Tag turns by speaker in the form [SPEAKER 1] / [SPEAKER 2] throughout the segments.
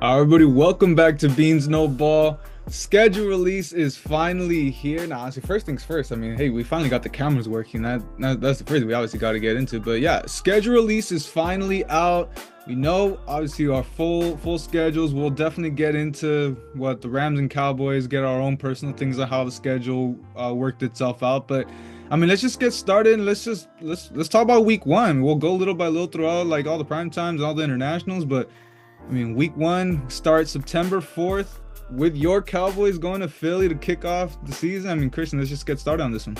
[SPEAKER 1] Everybody, welcome back to Beans No Ball. Schedule release is finally here. Now, honestly, first things first. I mean, hey, we finally got the cameras working. That's the first we obviously got to get into. But yeah, schedule release is finally out. We know obviously our full schedules. We'll definitely get into what the Rams and Cowboys, get our own personal things on how the schedule worked itself out. But I mean, let's just get started. And let's talk about week one. We'll go little by little throughout like all the prime times, all the internationals, but. I mean, week one starts September 4th with your Cowboys going to Philly to kick off the season. I mean, Christian, let's just get started on this one.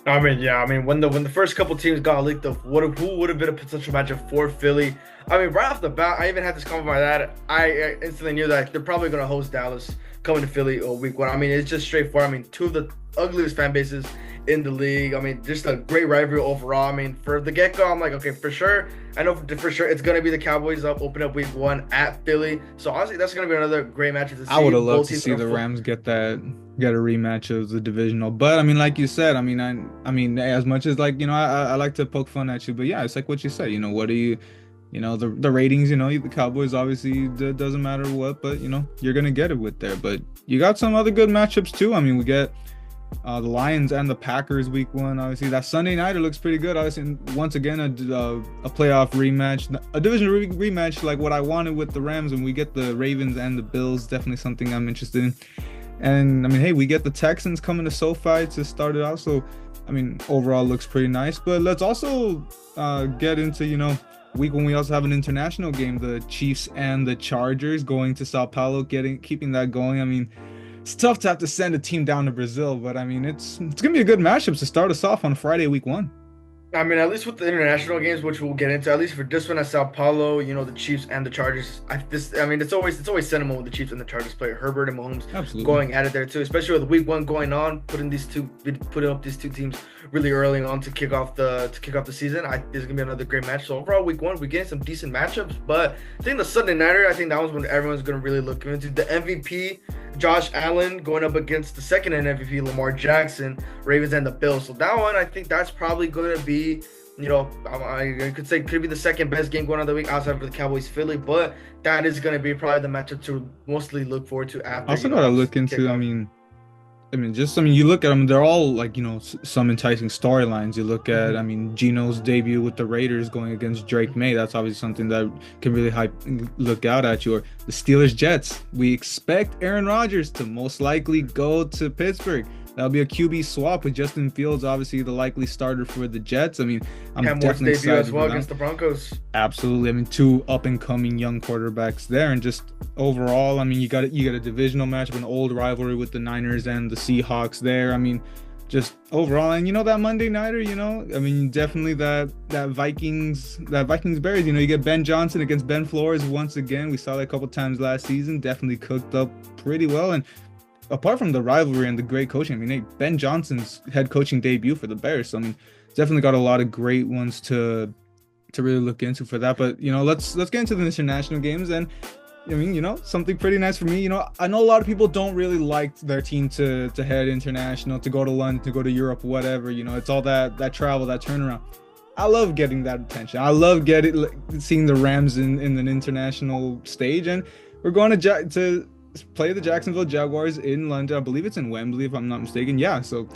[SPEAKER 2] When the first couple teams got leaked of who would have been a potential matchup for Philly. I mean, right off the bat, I even had this comment by that. I instantly knew that they're probably going to host Dallas coming to Philly week one. I mean, it's just straightforward. I mean, two of the ugliest fan bases in the league. I mean, just a great rivalry overall. I mean, for the get-go, I'm like, okay, for sure. I know for sure it's going to be the Cowboys open up week one at Philly. So honestly, that's going to be another great matchup to see.
[SPEAKER 1] I would have loved to see the Rams get a rematch of the divisional. But I mean, like you said, I mean, as much as like, I like to poke fun at you, but yeah, it's like what you said, what do you the ratings, the Cowboys obviously doesn't matter what, but you're gonna get it with there. But you got some other good matchups too. I mean, we get the Lions and the Packers week one. Obviously, that Sunday nighter looks pretty good. Obviously, once again, a playoff rematch, a division rematch, like what I wanted with the Rams, and we get the Ravens and the Bills. Definitely something I'm interested in. And I mean, hey, we get the Texans coming to SoFi to start it out. So, I mean, overall looks pretty nice. But let's also get into, week when we also have an international game, the Chiefs and the Chargers going to Sao Paulo, keeping that going. I mean, it's tough to have to send a team down to Brazil, but I mean, it's gonna be a good matchup to start us off on Friday, week one.
[SPEAKER 2] I mean, at least with the international games, which we'll get into, at least for this one at Sao Paulo, the Chiefs and the Chargers. It's always sentimental when the Chiefs and the Chargers play. Herbert and Mahomes
[SPEAKER 1] Absolutely
[SPEAKER 2] going at it there too, especially with week one going on, putting up these two teams really early on to kick off the season. This is gonna be another great match. So overall, week one, we're getting some decent matchups. But I think the Sunday nighter, I think that was when everyone's gonna really look into the MVP. Josh Allen going up against the second MVP, Lamar Jackson, Ravens and the Bills. So that one, I think that's probably going to be, I could say could be the second best game going on the week outside of the Cowboys Philly, but that is going to be probably the matchup to mostly look forward to after.
[SPEAKER 1] Also got to look into, you look at them, they're all like, some enticing storylines. You look at, Geno's debut with the Raiders going against Drake May. That's obviously something that can really look out at you. Or the Steelers Jets. We expect Aaron Rodgers to most likely go to Pittsburgh. That'll be a QB swap with Justin Fields, obviously the likely starter for the Jets. I mean, I'm definitely excited
[SPEAKER 2] as well against the Broncos.
[SPEAKER 1] Absolutely. I mean, two up and coming young quarterbacks there, and just overall, I mean, you got a divisional matchup, an old rivalry with the Niners and the Seahawks there. I mean, just overall, and that Monday nighter, I mean, definitely that Vikings Bears. You get Ben Johnson against Ben Flores once again. We saw that a couple times last season. Definitely cooked up pretty well, and apart from the rivalry and the great coaching, I mean, hey, Ben Johnson's head coaching debut for the Bears. So, I mean, definitely got a lot of great ones to really look into for that. But, let's get into the international games. And, I mean, something pretty nice for me. I know a lot of people don't really like their team to head international, to go to London, to go to Europe, whatever. It's all that travel, that turnaround. I love getting that attention. I love seeing the Rams in an international stage. And we're going to play the Jacksonville Jaguars in London. I believe it's in Wembley, if I'm not mistaken. Yeah, so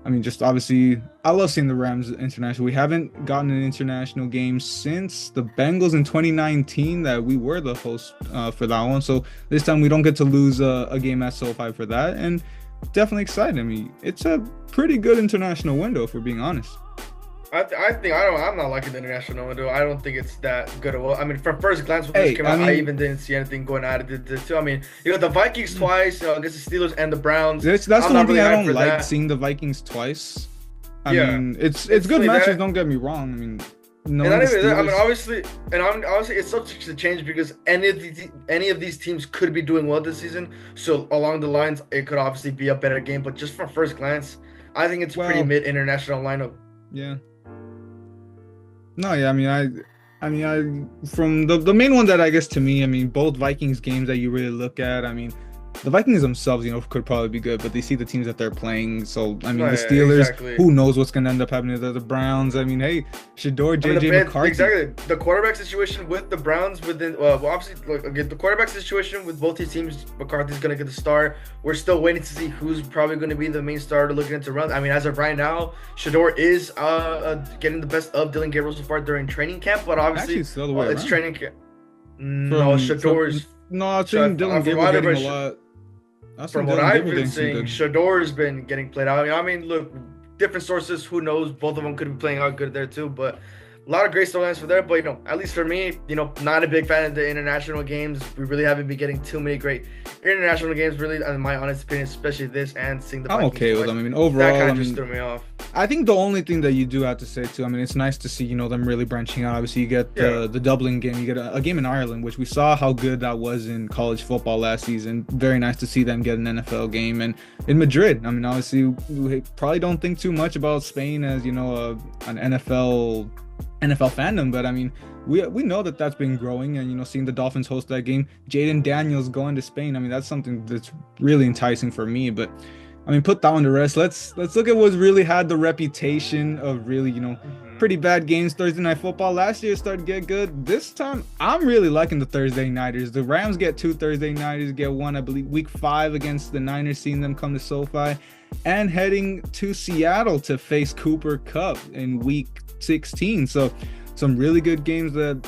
[SPEAKER 1] I mean, just obviously, I love seeing the Rams international. We haven't gotten an international game since the Bengals in 2019 that we were the host for that one. So this time we don't get to lose a game at SoFi for that, and definitely excited. I mean, it's a pretty good international window, if we're being honest.
[SPEAKER 2] I'm not liking the international window. I don't think it's that good. I mean, from first glance when this came out, I even didn't see anything going out of it too. I mean, you got the Vikings twice, against the Steelers and the Browns.
[SPEAKER 1] That's the one thing I don't like, seeing the Vikings twice. I mean, it's good matches. Don't get me wrong. I mean,
[SPEAKER 2] obviously, it's subject to change because any of these teams could be doing well this season. So along the lines, it could obviously be a better game. But just from first glance, I think it's pretty mid international lineup.
[SPEAKER 1] Yeah. No, yeah, I from the main one that I guess to me, I mean, both Vikings games that you really look at, I mean, the Vikings themselves, could probably be good, but they see the teams that they're playing. So I mean,
[SPEAKER 2] No,
[SPEAKER 1] the
[SPEAKER 2] yeah,
[SPEAKER 1] Steelers,
[SPEAKER 2] exactly.
[SPEAKER 1] who knows what's gonna end up happening to the Browns? I mean, hey, Shador,
[SPEAKER 2] I mean,
[SPEAKER 1] JJ McCarthy.
[SPEAKER 2] exactly the quarterback situation with the Browns within well, obviously like, again, the quarterback situation with both these teams, McCarthy's gonna get the start. We're still waiting to see who's probably gonna be the main starter looking into runs. I mean, as of right now, Shador is getting the best of Dylan Gabriel so far during training camp, but obviously
[SPEAKER 1] Actually, it's the other way
[SPEAKER 2] it's
[SPEAKER 1] around.
[SPEAKER 2] training camp. No, Shador's
[SPEAKER 1] no, I think Dylan Gabriel getting a lot.
[SPEAKER 2] From what I've been seeing, Shador's been getting played out. I mean, look, different sources, who knows? Both of them could be playing out good there too, but a lot of great storylines for there. But, at least for me, not a big fan of the international games. We really haven't been getting too many great international games, really, in my honest opinion, especially this and seeing the Vikings.
[SPEAKER 1] I'm okay with them. I mean, overall,
[SPEAKER 2] that kind of just threw me off.
[SPEAKER 1] I think the only thing that you do have to say too, I mean, it's nice to see, them really branching out. Obviously, you get the Dublin game, you get a game in Ireland, which we saw how good that was in college football last season. Very nice to see them get an NFL game. And in Madrid, I mean, obviously, we probably don't think too much about Spain as, an NFL fandom, but I mean, we know that that's been growing, and seeing the Dolphins host that game, Jaden Daniels going to Spain, I mean, that's something that's really enticing for me. But I mean, put that one to rest. Let's look at what's really had the reputation of really, pretty bad games. Thursday Night Football last year started to get good. This time, I'm really liking the Thursday Nighters. The Rams get 2 Thursday Nighters, get one, I believe, week 5 against the Niners, seeing them come to SoFi, and heading to Seattle to face Cooper Kupp in week 16. So some really good games that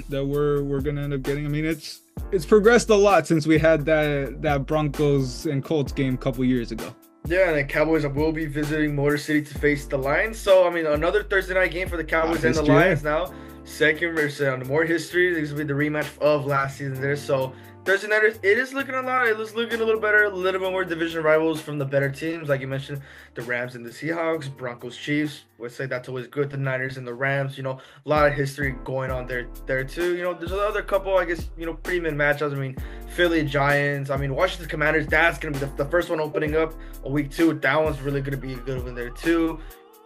[SPEAKER 1] we're gonna end up getting. I mean, it's progressed a lot since we had that Broncos and Colts game a couple years ago.
[SPEAKER 2] Yeah, and the Cowboys will be visiting Motor City to face the Lions. So I mean, another Thursday night game for the Cowboys and the Lions now. Second versus more history. This will be the rematch of last season there. So Thursday night, it is looking a lot. It is looking a little better, a little bit more division rivals from the better teams, like you mentioned, the Rams and the Seahawks, Broncos, Chiefs. Would say that's always good. The Niners and the Rams. A lot of history going on there too. There's another couple, I guess, pretty mid matchups. I mean, Philly Giants. I mean, Washington Commanders. That's gonna be the first one opening up a week 2. That one's really gonna be a good one there too.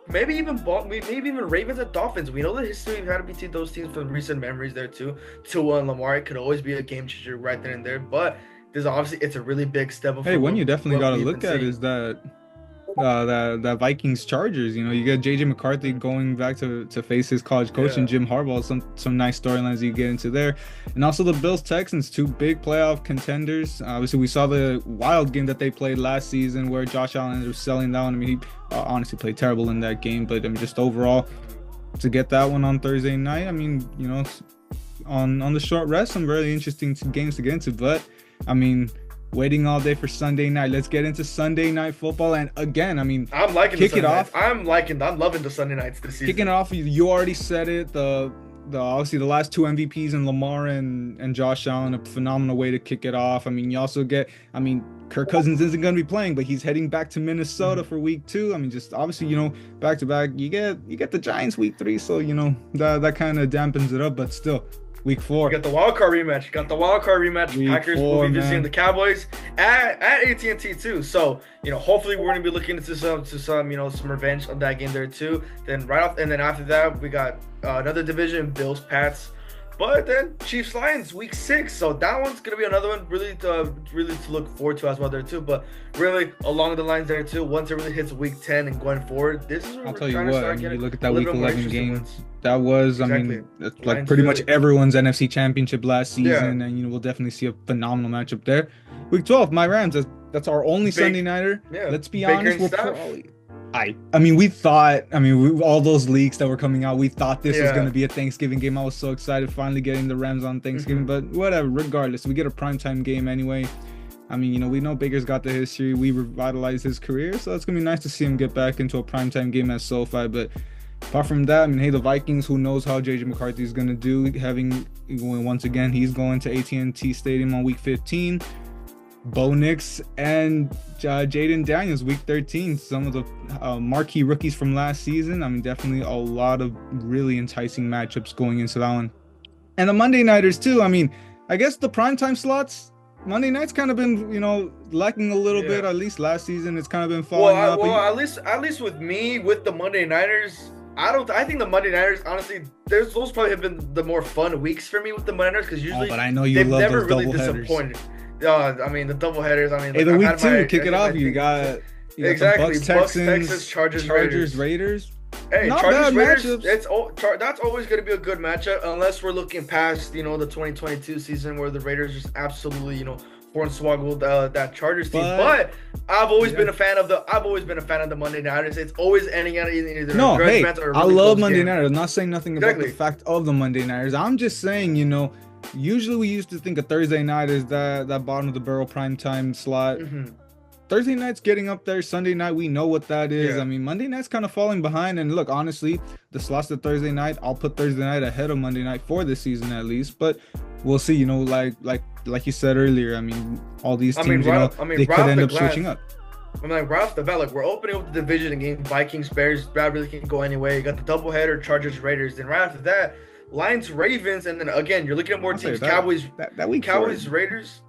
[SPEAKER 2] Maybe even Ravens and Dolphins. We know the history we've had between those teams from recent memories there too. Tua and Lamar, it could always be a game changer right then and there. But there's obviously, it's a really big step.
[SPEAKER 1] Hey, one you definitely got to look at is that Vikings Chargers. You get JJ McCarthy going back to face his college coach and Jim Harbaugh. Some nice storylines you get into there, and also the Bills Texans, 2 big playoff contenders. Obviously, we saw the wild game that they played last season where Josh Allen ended up selling that one. I mean, he honestly played terrible in that game, but I mean, just overall to get that one on Thursday night. I mean, on the short rest, some really interesting games to get into. But I mean, waiting all day for Sunday night. Let's get into Sunday Night Football. And again, I mean,
[SPEAKER 2] I'm liking
[SPEAKER 1] kick it off.
[SPEAKER 2] I'm loving the Sunday nights this season.
[SPEAKER 1] Kicking off, you already said it. The obviously the last 2 MVPs in Lamar and Josh Allen, a phenomenal way to kick it off. I mean, you also get, Kirk Cousins isn't going to be playing, but he's heading back to Minnesota for week 2. I mean, just obviously, back to back, you get the Giants week 3, so that kind of dampens it up, but still. Week 4.
[SPEAKER 2] You got the wild card rematch. Packers will be visiting the Cowboys at AT&T too. So hopefully we're gonna be looking into some revenge on that game there too. Then after that we got another division, Bills Pats, but then Chiefs Lions week 6. So that one's gonna be another one really to look forward to as well there too. But really along the lines there too. Once it really hits week 10 and going forward, this is where
[SPEAKER 1] I'll
[SPEAKER 2] we're
[SPEAKER 1] tell you
[SPEAKER 2] trying
[SPEAKER 1] what.
[SPEAKER 2] to start
[SPEAKER 1] You look at that
[SPEAKER 2] a
[SPEAKER 1] week
[SPEAKER 2] little bit more
[SPEAKER 1] 11 game.
[SPEAKER 2] wins.
[SPEAKER 1] That was,
[SPEAKER 2] Exactly.
[SPEAKER 1] It's like
[SPEAKER 2] Lions
[SPEAKER 1] pretty
[SPEAKER 2] Philly.
[SPEAKER 1] much everyone's NFC Championship last season, and we'll definitely see a phenomenal matchup there. Week 12, my Rams. That's our only Sunday nighter.
[SPEAKER 2] Yeah.
[SPEAKER 1] Let's be
[SPEAKER 2] Baker
[SPEAKER 1] honest,
[SPEAKER 2] and
[SPEAKER 1] we're
[SPEAKER 2] Staff.
[SPEAKER 1] probably. We thought. All those leaks that were coming out, we thought this was going to be a Thanksgiving game. I was so excited finally getting the Rams on Thanksgiving, but whatever. Regardless, we get a primetime game anyway. We know Baker's got the history. We revitalized his career, so it's gonna be nice to see him get back into a primetime game at SoFi. But apart from that, the Vikings, who knows how JJ McCarthy is gonna do? Once again, he's going to AT&T Stadium on week 15. Bo Nix and Jaden Daniels, week 13. Some of the marquee rookies from last season. Definitely a lot of really enticing matchups going into that one. And the Monday Nighters too. I guess the primetime slots, Monday night's kind of been, lacking a little bit. At least last season, it's kind of been falling up.
[SPEAKER 2] Well, at least with me, with the Monday Nighters, I think the Monday Nighters, honestly, those probably have been the more fun weeks for me with the Monday Nighters, because usually
[SPEAKER 1] but I know you
[SPEAKER 2] they've
[SPEAKER 1] love
[SPEAKER 2] never
[SPEAKER 1] those
[SPEAKER 2] really
[SPEAKER 1] double headers.
[SPEAKER 2] disappointed. I mean the double headers. I mean,
[SPEAKER 1] Hey,
[SPEAKER 2] look,
[SPEAKER 1] the
[SPEAKER 2] I've
[SPEAKER 1] week
[SPEAKER 2] had
[SPEAKER 1] two,
[SPEAKER 2] my
[SPEAKER 1] kick it
[SPEAKER 2] my
[SPEAKER 1] off.
[SPEAKER 2] thing.
[SPEAKER 1] You got
[SPEAKER 2] Exactly.
[SPEAKER 1] the Bucks, Texans,
[SPEAKER 2] Texas, Chargers,
[SPEAKER 1] Raiders.
[SPEAKER 2] Hey,
[SPEAKER 1] Not
[SPEAKER 2] Chargers
[SPEAKER 1] bad
[SPEAKER 2] Raiders.
[SPEAKER 1] matchups.
[SPEAKER 2] That's always going to be a good matchup unless we're looking past the 2022 season where the Raiders just absolutely hornswoggled that Chargers team. But I've always been a fan of the Monday Nighters. It's always ending at either
[SPEAKER 1] No, hey,
[SPEAKER 2] or a
[SPEAKER 1] I
[SPEAKER 2] really
[SPEAKER 1] love
[SPEAKER 2] close
[SPEAKER 1] Monday
[SPEAKER 2] game.
[SPEAKER 1] Nighters. I'm not saying nothing about the fact of the Monday Nighters. I'm just saying, usually we used to think a Thursday night is that bottom of the barrel primetime slot.
[SPEAKER 2] Mm-hmm.
[SPEAKER 1] Thursday night's getting up there. Sunday night, we know what that is.
[SPEAKER 2] Yeah.
[SPEAKER 1] I mean, Monday night's kind of falling behind. And look, honestly, the slots to Thursday night, I'll put Thursday night ahead of Monday night for this season at least. But we'll see. Like you said earlier. I mean, all these teams, they could end up switching up.
[SPEAKER 2] I'm like, right off the bat, like we're opening up the division game. Vikings, Bears, that really can go anyway. You got the doubleheader, Chargers, Raiders. Then right after that, Lions, Ravens, and then again, you're looking at more teams. Cowboys,
[SPEAKER 1] that week
[SPEAKER 2] Cowboys, Raiders.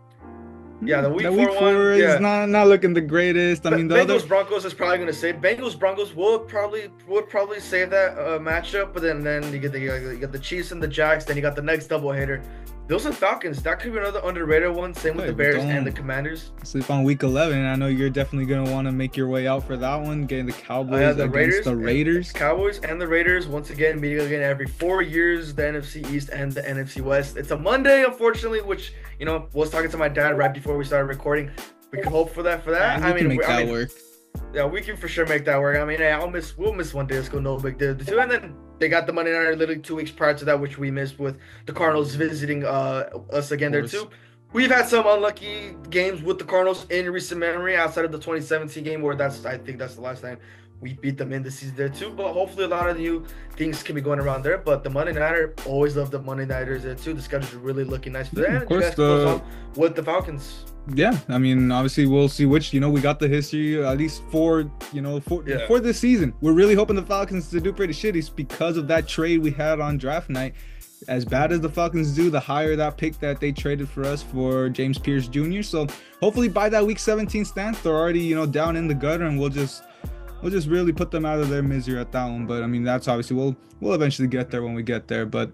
[SPEAKER 2] Yeah, the week
[SPEAKER 1] 4 is not looking the greatest. I mean, the
[SPEAKER 2] Bengals Broncos is probably gonna say Bengals Broncos would probably save that matchup, but then you get the Chiefs and the Jags. Then you got the next doubleheader. Bills and Falcons, that could be another underrated one. Same with the Bears and the Commanders.
[SPEAKER 1] Sleep on week 11. I know you're definitely gonna want to make your way out for that one. Getting the Cowboys against the Raiders.
[SPEAKER 2] Cowboys and the Raiders once again meeting again every 4 years. The NFC East and the NFC West. It's a Monday, unfortunately, which was talking to my dad right before we started recording. We can hope for that.
[SPEAKER 1] Yeah, we can make that work.
[SPEAKER 2] Yeah, we can for sure make that work. I mean, hey, we'll miss one day. Let's go, no big deal. And then they got the Monday Night literally 2 weeks prior to that, which we missed with the Cardinals visiting us again there too. We've had some unlucky games with the Cardinals in recent memory, outside of the 2017 game, where I think that's the last time we beat them in the season there too. But hopefully a lot of new things can be going around there. But the Monday Nighter, always love the Monday Nighters there too. The schedule's really looking nice for them.
[SPEAKER 1] Of course,
[SPEAKER 2] with the Falcons.
[SPEAKER 1] Yeah, I mean, obviously we'll see which, we got the history at least for this season. We're really hoping the Falcons to do pretty shitty because of that trade we had on draft night. As bad as the Falcons do, the higher that pick that they traded for us for James Pierce Jr. So hopefully by that week 17 stance, they're already, down in the gutter, and we'll just really put them out of their misery at that one. But I mean, that's obviously we'll eventually get there when we get there. But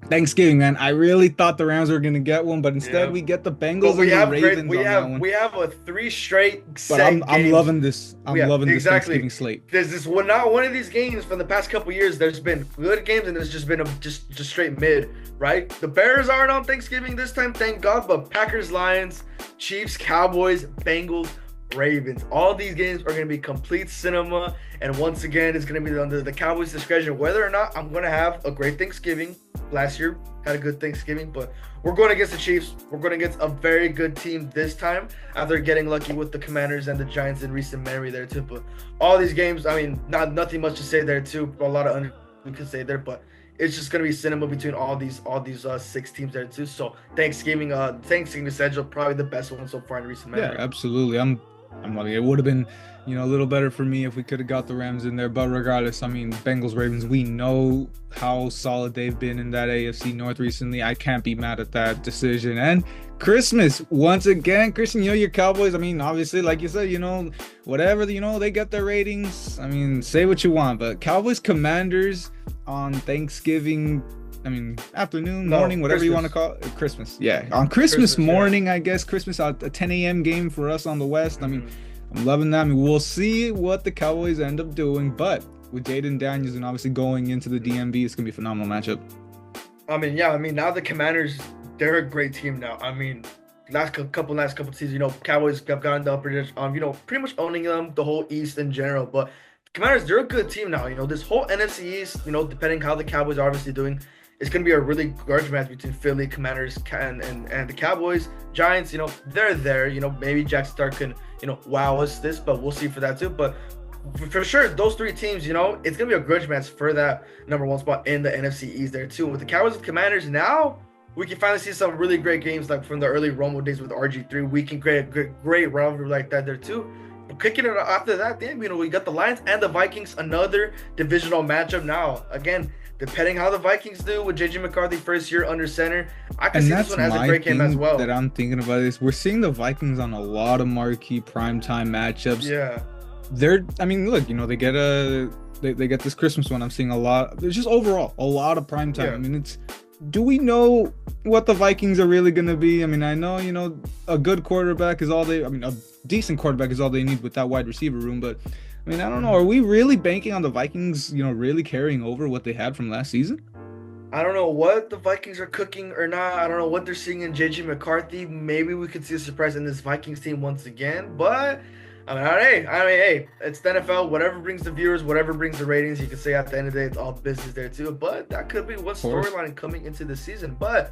[SPEAKER 1] Thanksgiving, man, I really thought the Rams were gonna get one, but instead we get the Bengals and the Ravens on that one.
[SPEAKER 2] We have a 3 straight.
[SPEAKER 1] But I'm loving this. I'm loving this Thanksgiving slate.
[SPEAKER 2] There's this not one of these games from the past couple years. There's been good games and there's just been just straight mid, right? The Bears aren't on Thanksgiving this time, thank God. But Packers, Lions, Chiefs, Cowboys, Bengals, Ravens. All these games are going to be complete cinema, and once again, it's going to be under the Cowboys' discretion whether or not I'm going to have a great Thanksgiving. Last year had a good Thanksgiving, but we're going against the Chiefs. We're going against a very good team this time after getting lucky with the Commanders and the Giants in recent memory there too. But all these games, I mean, nothing much to say there too. A lot of we could say there, but it's just gonna be cinema between all these 6 teams there too. So Thanksgiving schedule probably the best one so far in recent memory.
[SPEAKER 1] Yeah, absolutely. I'm loving it. It would have been, a little better for me if we could have got the Rams in there. But regardless, I mean, Bengals, Ravens, we know how solid they've been in that AFC North recently. I can't be mad at that decision. And Christmas, once again, Christian, your Cowboys, I mean, obviously, like you said, whatever, they get their ratings. I mean, say what you want, but Cowboys Commanders on Thanksgiving, afternoon, morning, whatever you want to call it. Christmas. Yeah. On Christmas morning, I guess. Christmas, a 10 a.m. game for us on the West. I mean, I'm loving that. I mean, we'll see what the Cowboys end up doing. But with Jaden Daniels and obviously going into the DMV, it's going to be a phenomenal matchup.
[SPEAKER 2] Now the Commanders, they're a great team now. I mean, last couple seasons, Cowboys have gotten the upper edge, pretty much owning them, the whole East in general. But Commanders, they're a good team now. This whole NFC East, depending how the Cowboys are obviously doing, it's going to be a really grudge match between Philly, Commanders, and the Cowboys. Giants, they're there. Maybe Jack Stark can, wow us this, but we'll see for that too. But for sure, those 3 teams, it's going to be a grudge match for that number 1 spot in the NFC East there too. With the Cowboys and Commanders now, we can finally see some really great games like from the early Romo days with RG3. We can create a great rivalry like that there too. But kicking it after that, then, we got the Lions and the Vikings, another divisional matchup now. Again, depending how the Vikings do with JJ McCarthy first year under center, I can see this one as a great game as well.
[SPEAKER 1] That I'm thinking about is we're seeing the Vikings on a lot of marquee primetime matchups.
[SPEAKER 2] Yeah.
[SPEAKER 1] Look, they get this Christmas one. I'm seeing a lot. There's just overall a lot of primetime. Yeah. I mean, do we know what the Vikings are really going to be? I mean, I know, a good quarterback is all they, I mean, a decent quarterback is all they need with that wide receiver room. But I mean, I don't know. Are we really banking on the Vikings, really carrying over what they had from last season?
[SPEAKER 2] I don't know what the Vikings are cooking or not. I don't know what they're seeing in JJ McCarthy. Maybe we could see a surprise in this Vikings team once again. But hey, it's the NFL. Whatever brings the viewers, whatever brings the ratings, you can say at the end of the day, it's all business there too. But that could be one storyline coming into the season. But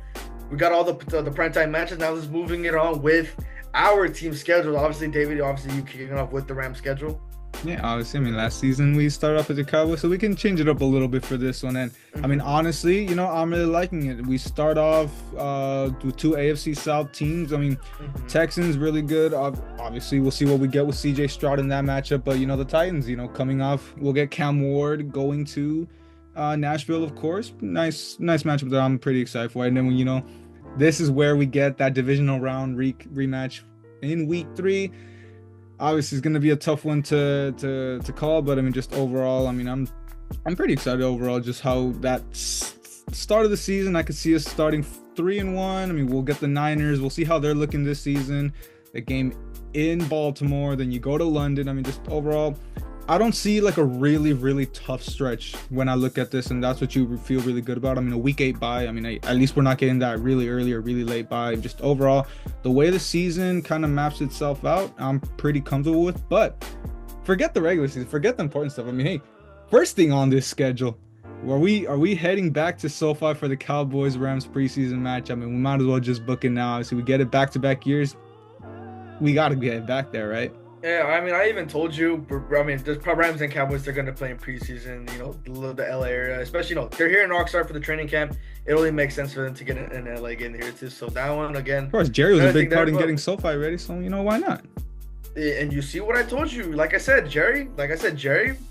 [SPEAKER 2] we got all the primetime matches. Now let's moving it on with our team schedule. Obviously, David, you kicking off with the Rams schedule.
[SPEAKER 1] Yeah, obviously. I mean, last season we started off with the Cowboys, so we can change it up a little bit for this one. And I mean, honestly, I'm really liking it. We start off with two AFC South teams. I mean, Texans really good. Obviously, we'll see what we get with CJ Stroud in that matchup. But the Titans, coming off, we'll get Cam Ward going to Nashville, of course. Nice matchup that I'm pretty excited for. And then this is where we get that divisional round rematch in week 3. Obviously, it's going to be a tough one to call, but I mean, just overall, I mean, I'm pretty excited overall. Just how that start of the season, I could see us starting 3-1. I mean, we'll get the Niners. We'll see how they're looking this season. The game in Baltimore, then you go to London. I mean, just overall, I don't see like a really, really tough stretch when I look at this, and that's what you feel really good about. I mean, a week 8 bye. I mean, at least we're not getting that really early or really late bye. Just overall, the way the season kind of maps itself out, I'm pretty comfortable with. But forget the regular season, forget the important stuff. I mean, hey, first thing on this schedule, are we heading back to SoFi for the Cowboys-Rams preseason match? I mean, we might as well just book it now. Obviously, we get it back-to-back years. We got to get back there, right?
[SPEAKER 2] Yeah, I mean, I even told you, I mean, the Rams and Cowboys, they're going to play in preseason, the LA area, especially, they're here in Oxnard for the training camp. It only makes sense for them to get an LA game here too. So that one, again.
[SPEAKER 1] Of course, Jerry was a big part in getting SoFi ready, so, why not?
[SPEAKER 2] And you see what I told you. Like I said, Jerry,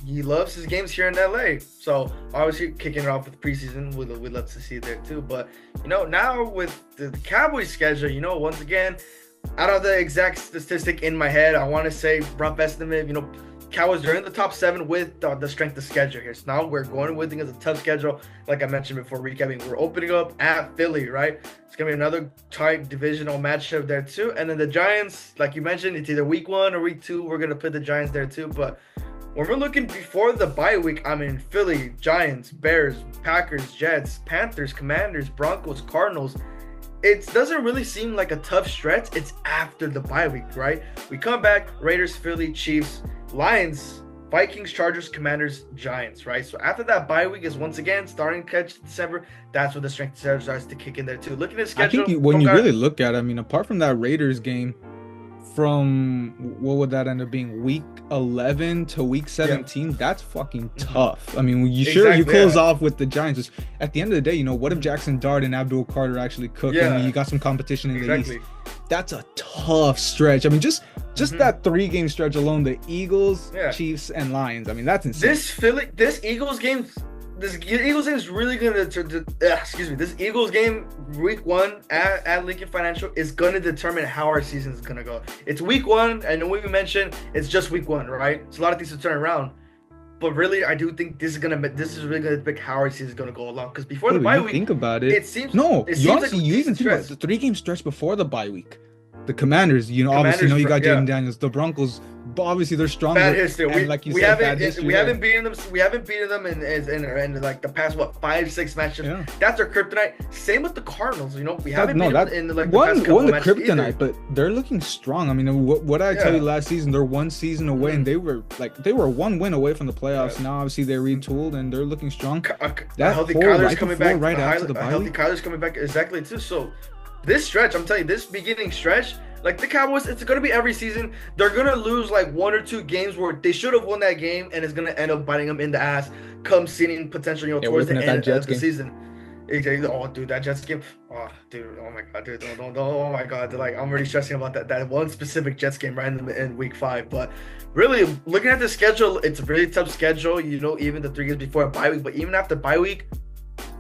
[SPEAKER 2] he loves his games here in LA. So obviously kicking it off with preseason, we'd love to see it there too. But, now with the Cowboys schedule, once again, I don't have the exact statistic in my head. I want to say rough estimate, Cowboys are in the top 7 with the strength of schedule here. So now we're going with it as a tough schedule. Like I mentioned before, recapping, we're opening up at Philly, right? It's going to be another tight divisional matchup there too. And then the Giants, like you mentioned, it's either week 1 or week 2. We're going to put the Giants there too. But when we're looking before the bye week, I mean, Philly, Giants, Bears, Packers, Jets, Panthers, Commanders, Broncos, Cardinals. It doesn't really seem like a tough stretch. It's after the bye week, right? We come back, Raiders, Philly, Chiefs, Lions, Vikings, Chargers, Commanders, Giants, right? So after that bye week is once again starting to catch December. That's when the strength starts to kick in there too. Looking at schedule,
[SPEAKER 1] I think when you really look at it, I mean, apart from that Raiders game, from what would that end up being, week 11 to week 17, that's fucking tough. I mean, you close off with the Giants. At the end of the day, what if Jackson Dart and Abdul Carter actually cook? I mean, you got some competition in the East. That's a tough stretch. I mean, just that 3-game stretch alone, the Eagles, Chiefs, and Lions. I mean, that's insane.
[SPEAKER 2] This Eagles game is really gonna. This Eagles game, week 1 at Lincoln Financial, is gonna determine how our season is gonna go. It's week 1, and we mentioned it's just week 1, right? It's a lot of things to turn around. But really, I do think this is really gonna pick how our season is gonna go along. Because before the bye week,
[SPEAKER 1] think about it.
[SPEAKER 2] It seems
[SPEAKER 1] you even think about the 3-game stretch before the bye week. The Commanders, obviously, you got Jaden Daniels. The Broncos, obviously, they're stronger.
[SPEAKER 2] Bad history. We haven't beaten them. We haven't beaten them in like the past 5-6 matchups. Yeah. That's their kryptonite. Same with the Cardinals. We haven't beaten them in like the past couple of matches kryptonite, either.
[SPEAKER 1] But they're looking strong. I mean, what I tell you last season, they're 1 season away, and they were 1 win away from the playoffs. Now, obviously, they retooled and they're looking strong.
[SPEAKER 2] That healthy Kyler's coming back right after the bye week. Kyler's coming back exactly too. So this stretch, I'm telling you, this beginning stretch. Like the Cowboys, it's going to be every season. They're going to lose like 1 or 2 games where they should have won that game, and it's going to end up biting them in the ass come seeing potential, towards the end of the season. Oh, dude, that Jets game. Oh, dude. Oh, my God, dude. Don't. Oh, my God. Like, I'm already stressing about that one specific Jets game right in week 5. But really, looking at the schedule, it's a really tough schedule, even the 3 games before a bye week. But even after bye week,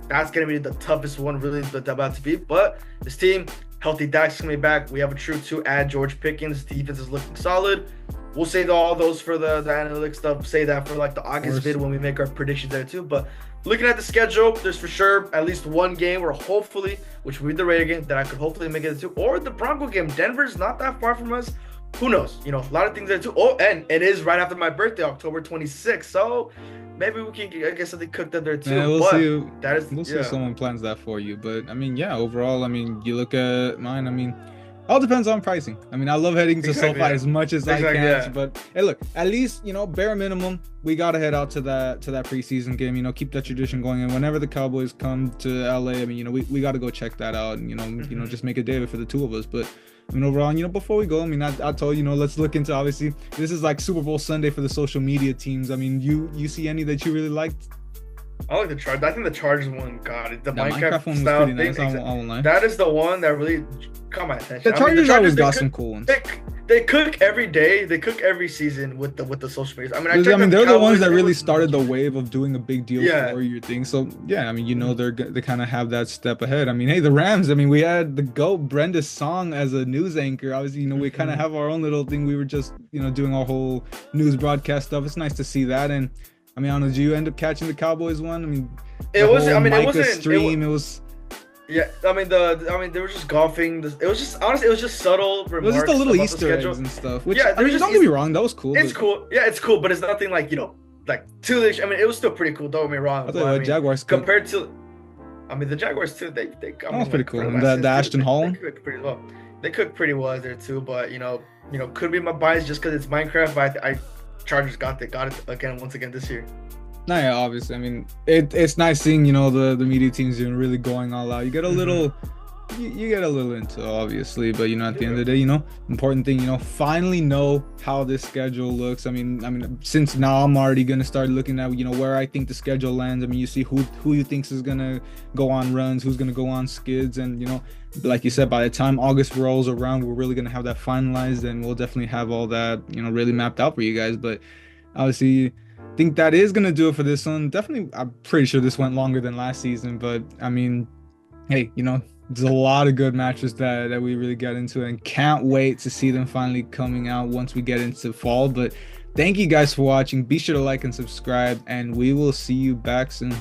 [SPEAKER 2] that's going to be the toughest one really about to be. But this team, healthy Dak's coming back. We have a true 2 add George Pickens. Defense is looking solid. We'll save all those for the analytics stuff. Say that for like the August vid when we make our predictions there too. But looking at the schedule, there's for sure at least one game where hopefully, which will be the Raider game, that I could hopefully make it to, or the Bronco game. Denver's not that far from us. Who knows? You know, a lot of things there too. Oh, and it is right after my birthday, October 26th. So maybe we can get something cooked up there too.
[SPEAKER 1] Yeah, we'll
[SPEAKER 2] but
[SPEAKER 1] see.
[SPEAKER 2] that is
[SPEAKER 1] We'll see if someone plans that for you. But I mean, yeah, overall, I mean, you look at mine. I mean, all depends on pricing. I mean, I love heading to SoFi as much as I can, but hey, look, at least bare minimum, we gotta head out to that preseason game. You know, keep that tradition going. And whenever the Cowboys come to LA, I mean, we gotta go check that out. And just make a day of it for the two of us. But I mean, overall, before we go, I mean, I told let's look into, obviously, this is like Super Bowl Sunday for the social media teams. I mean, you see any that you really liked?
[SPEAKER 2] I like the Chargers. I think the Chargers one, God, the
[SPEAKER 1] Minecraft one was
[SPEAKER 2] style
[SPEAKER 1] pretty nice.
[SPEAKER 2] thing.
[SPEAKER 1] I won't lie.
[SPEAKER 2] That is the one that really caught my attention.
[SPEAKER 1] The Chargers always got some cool ones.
[SPEAKER 2] They cook every day. They cook every season with the social media. I mean,
[SPEAKER 1] they're the ones that really started the wave of doing a big deal for your thing. So yeah, I mean, they kind of have that step ahead. I mean, hey, the Rams. I mean, we had the GOAT Brenda Song as a news anchor. Obviously, we kind of have our own little thing. We were just doing our whole news broadcast stuff. It's nice to see that. And I mean, I don't know, did you end up catching the Cowboys one? I mean,
[SPEAKER 2] it was. I mean,
[SPEAKER 1] it wasn't stream. It was.
[SPEAKER 2] Yeah, I mean they were just golfing. It was just honestly, it was just subtle remarks. It was just
[SPEAKER 1] a little Easter eggs and stuff. Which, I mean, don't get me wrong, that was cool.
[SPEAKER 2] It's cool. Yeah, it's cool, but it's nothing like like too. I mean, it was still pretty cool. Don't get me wrong.
[SPEAKER 1] I thought Jaguars
[SPEAKER 2] compared to, I mean, the Jaguars too. They that
[SPEAKER 1] was pretty cool. And the Ashton Hall.
[SPEAKER 2] They cooked pretty well. They cooked pretty well there too. But could be my bias just because it's Minecraft. But I Chargers got it again once again this year.
[SPEAKER 1] No, yeah, obviously. I mean, it's nice seeing the media teams really going all out. You get a little, you get a little into it, obviously, but at the end of the day, important thing, finally know how this schedule looks. I mean, since now I'm already gonna start looking at where I think the schedule lands. I mean, you see who you thinks is gonna go on runs, who's gonna go on skids, and like you said, by the time August rolls around, we're really gonna have that finalized, and we'll definitely have all that really mapped out for you guys. But obviously, think that is gonna do it for this one. Definitely, I'm pretty sure this went longer than last season, but I mean, hey, there's a lot of good matches that we really got into, and can't wait to see them finally coming out once we get into fall. But thank you guys for watching. Be sure to like and subscribe, and we will see you back soon.